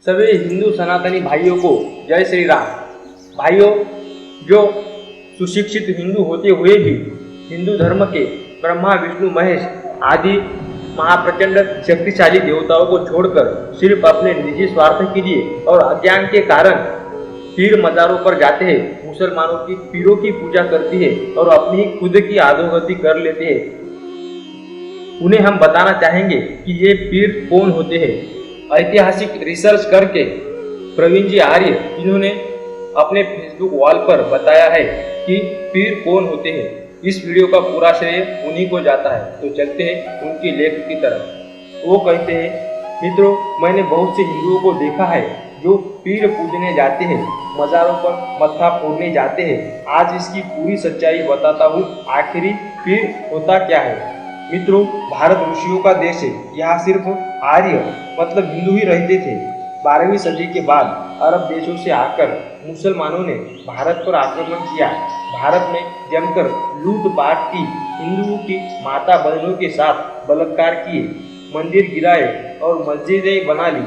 सभी हिंदू सनातनी भाइयों को जय श्री राम। भाइयों, जो सुशिक्षित हिंदू होते हुए भी हिंदू धर्म के ब्रह्मा विष्णु महेश आदि महाप्रचंड शक्तिशाली देवताओं को छोड़कर सिर्फ अपने निजी स्वार्थ के लिए और अज्ञान के कारण पीर मज़ारों पर जाते हैं, मुसलमानों की पीरों की पूजा करती है और अपनी खुद की अधोगति कर लेते हैं, उन्हें हम बताना चाहेंगे कि ये पीर कौन होते हैं। ऐतिहासिक रिसर्च करके प्रवीण जी आर्य इन्होंने अपने फेसबुक वॉल पर बताया है कि पीर कौन होते हैं। इस वीडियो का पूरा श्रेय उन्हीं को जाता है। तो चलते हैं उनकी लेख की तरफ। वो कहते हैं, मित्रों, मैंने बहुत से हिंदुओं को देखा है जो पीर पूजने जाते हैं, मज़ारों पर मत्था फोड़ने जाते हैं। आज इसकी पूरी सच्चाई बताता हूँ। आखिरी पीर होता क्या है। मित्रों, भारत ऋषियों का देश है। यहाँ सिर्फ आर्य मतलब हिंदू ही रहते थे। 12वीं सदी के बाद अरब देशों से आकर मुसलमानों ने भारत पर आक्रमण किया। भारत में जमकर लूटपाट की, हिंदुओं की माता बहनों के साथ बलात्कार किए, मंदिर गिराए और मस्जिदें बना ली।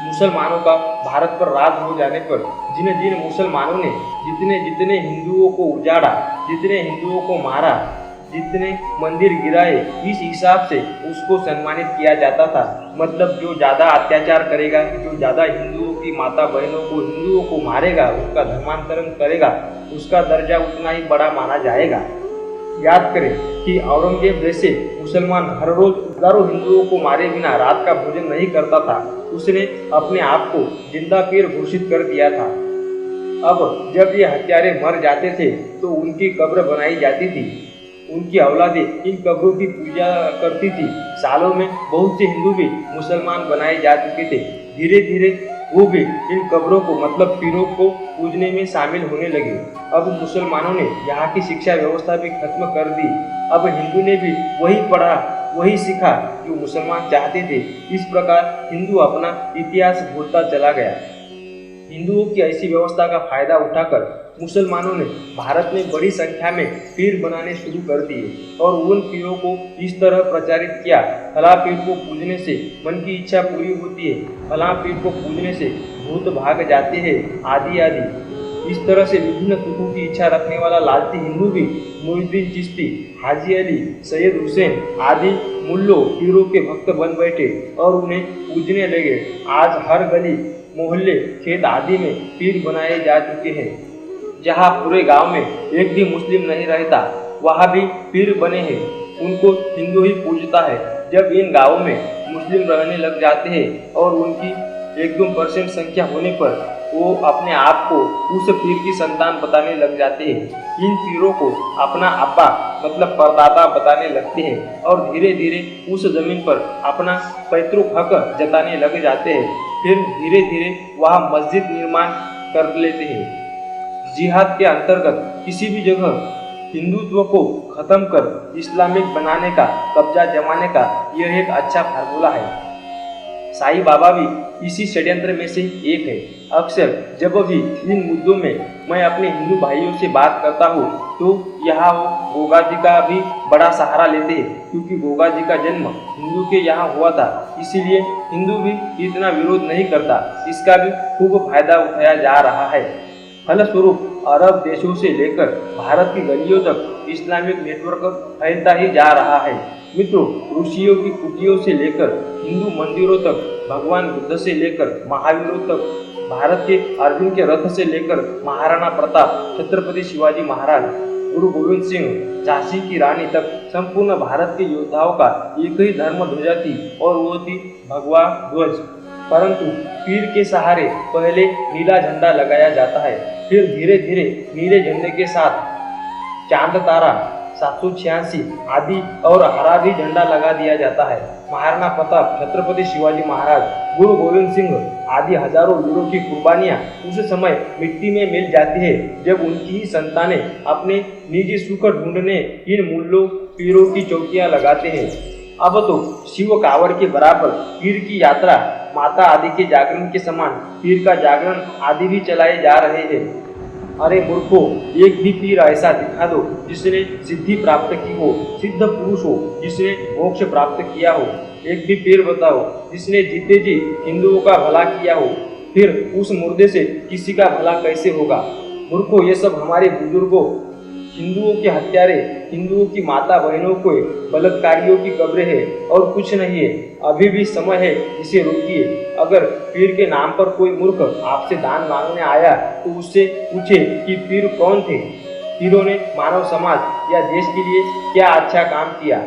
मुसलमानों का भारत पर राज हो जाने पर जिन जिन मुसलमानों ने जितने जितने हिंदुओं को उजाड़ा, जितने हिंदुओं को मारा, जितने मंदिर गिराए, इस हिसाब से उसको सम्मानित किया जाता था। मतलब जो ज़्यादा अत्याचार करेगा, जो ज़्यादा हिंदुओं की माता बहनों को, हिंदुओं को मारेगा, उसका धर्मांतरण करेगा, उसका दर्जा उतना ही बड़ा माना जाएगा। याद करें कि औरंगजेब जैसे मुसलमान हर रोज हजारों हिंदुओं को मारे बिना रात का भोजन नहीं करता था। उसने अपने आप को जिंदा पीर घोषित कर दिया था। अब जब ये हत्यारे मर जाते थे तो उनकी कब्र बनाई जाती थी। उनकी औलादें इन कब्रों की पूजा करती थी। सालों में बहुत से हिंदू भी मुसलमान बनाए जा चुके थे। धीरे धीरे वो भी इन कब्रों को मतलब पीरों को पूजने में शामिल होने लगे। अब मुसलमानों ने यहाँ की शिक्षा व्यवस्था भी खत्म कर दी। अब हिंदू ने भी वही पढ़ा, वही सीखा जो मुसलमान चाहते थे। इस प्रकार हिंदू अपना इतिहास भूलता चला गया। हिंदुओं की ऐसी व्यवस्था का फायदा उठाकर मुसलमानों ने भारत में बड़ी संख्या में पीर बनाने शुरू कर दिए और उन पीरों को इस तरह प्रचारित किया, फला पीर को पूजने से मन की इच्छा पूरी होती है, फला पीर को पूजने से भूत भाग जाते हैं, आदि आदि। इस तरह से विभिन्न सुखों की इच्छा रखने वाला लालची हिंदू भी मोइनुद्दीन चिश्ती, हाजी अली, सैयद हुसैन आदि मुल्लों पीरों के भक्त बन बैठे और उन्हें पूजने लगे। आज हर गली, मोहल्ले, खेत आदि में पीर बनाए जा चुके हैं। जहाँ पूरे गांव में एक भी मुस्लिम नहीं रहता, वहाँ भी पीर बने हैं। उनको हिंदू ही पूजता है। जब इन गांवों में मुस्लिम रहने लग जाते हैं और उनकी 1-2% संख्या होने पर वो अपने आप को उस पीर की संतान बताने लग जाते हैं। इन पीरों को अपना अब्बा मतलब परदादा बताने लगते हैं और धीरे धीरे उस जमीन पर अपना पैतृक हक जताने लग जाते हैं। फिर धीरे धीरे वहाँ मस्जिद निर्माण कर लेते हैं। जिहाद के अंतर्गत किसी भी जगह हिंदुत्व को खत्म कर इस्लामिक बनाने का, कब्जा जमाने का यह एक अच्छा फार्मूला है। साईं बाबा भी इसी षड्यंत्र में से एक है। अक्सर जब भी इन मुद्दों में मैं अपने हिंदू भाइयों से बात करता हूँ तो यहाँ वो गोगा जी का भी बड़ा सहारा लेते हैं, क्योंकि गोगा जी का जन्म हिंदू के यहाँ हुआ था। इसीलिए हिंदू भी इतना विरोध नहीं करता। इसका भी खूब फायदा उठाया जा रहा है। फलस्वरूप अरब देशों से लेकर भारत की गलियों तक इस्लामिक नेटवर्क फैलता ही जा रहा है। मित्रों, ऋषियों की कुटियों से लेकर हिंदू मंदिरों तक, भगवान बुद्ध से लेकर महावीरों तक, भारत के अर्जुन के रथ से लेकर महाराणा प्रताप, छत्रपति शिवाजी महाराज, गुरु गोविंद सिंह, झांसी की रानी तक संपूर्ण भारत के योद्धाओं का एक ही धर्म ध्वजा थी और वो थी भगवा ध्वज। परंतु पीर के सहारे पहले नीला झंडा लगाया जाता है, फिर धीरे धीरे नीले झंडे के साथ चांद तारा, 786 आदि और हरा भी झंडा लगा दिया जाता है। महाराणा प्रताप, छत्रपति शिवाजी महाराज, गुरु गोविंद सिंह आदि हजारों वीरों की कुर्बानियां उस समय मिट्टी में मिल जाती है जब उनकी ही संतानें अपने निजी सुख ढूंढने इन मुल्लों पीरों की चौकियां लगाते हैं। अब तो शिव कावड़ के बराबर पीर की यात्रा, माता आदि के जागरण के समान पीर का जागरण आदि भी चलाए जा रहे हैं। अरे मूर्खो, एक भी पीर ऐसा दिखा दो जिसने सिद्धि प्राप्त की हो, सिद्ध पुरुष हो जिसने मोक्ष प्राप्त किया हो। एक भी पीर बताओ जिसने जीते जी हिंदुओं का भला किया हो। फिर उस मुर्दे से किसी का भला कैसे होगा? मूर्खो, ये सब हमारे बुजुर्गों, हिंदुओं के हत्यारे, हिंदुओं की माता बहनों के बलात्कारियों की कब्रें है और कुछ नहीं है। अभी भी समय है, इसे रोकिए। अगर पीर के नाम पर कोई मूर्ख आपसे दान मांगने आया तो उससे पूछे कि पीर कौन थे, पीरों ने मानव समाज या देश के लिए क्या अच्छा काम किया,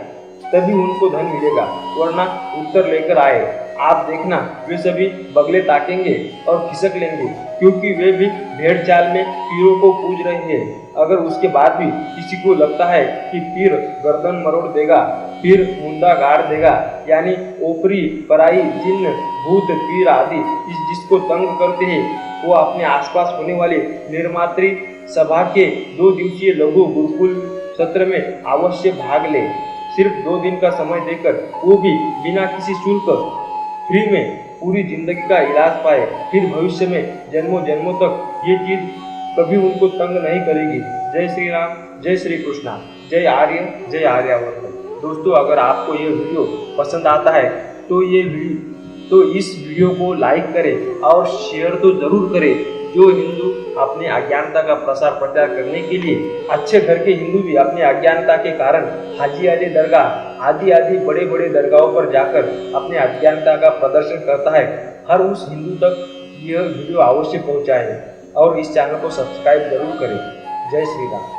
तभी उनको धन मिलेगा, वरना उत्तर लेकर आए। आप देखना, वे सभी बगले ताकेंगे और खिसक लेंगे, क्योंकि वे भी भेड़ चाल में पीरों को पूज रहे हैं। अगर उसके बाद भी किसी को लगता है कि पीर गर्दन मरोड़ देगा, पीर मुंडा गाड़ देगा, यानी ओपरी पराई जिन्न भूत पीर आदि जिसको तंग करते हैं, वो अपने आसपास होने वाले निर्मात्री सभा के 2 दिवसीय लघु गुरुकुल सत्र में अवश्य भाग ले। सिर्फ 2 दिन का समय देकर, वो भी बिना किसी शुल्क, फ्री में पूरी जिंदगी का इलाज पाए। फिर भविष्य में जन्मों जन्मों तक ये चीज कभी उनको तंग नहीं करेगी। जय श्री राम, जय श्री कृष्णा, जय आर्य, जय आर्यावर्त। दोस्तों, अगर आपको ये वीडियो पसंद आता है तो इस वीडियो को लाइक करें और शेयर तो जरूर करें। जो हिंदू अपने अज्ञानता का प्रसार प्रचार करने के लिए, अच्छे घर के हिंदू भी अपने अज्ञानता के कारण हाजी अली दरगाह आदि बड़े बड़े दरगाहों पर जाकर अपने अज्ञानता का प्रदर्शन करता है, हर उस हिंदू तक यह वीडियो अवश्य पहुंचाएं और इस चैनल को सब्सक्राइब जरूर करें। जय श्री राम।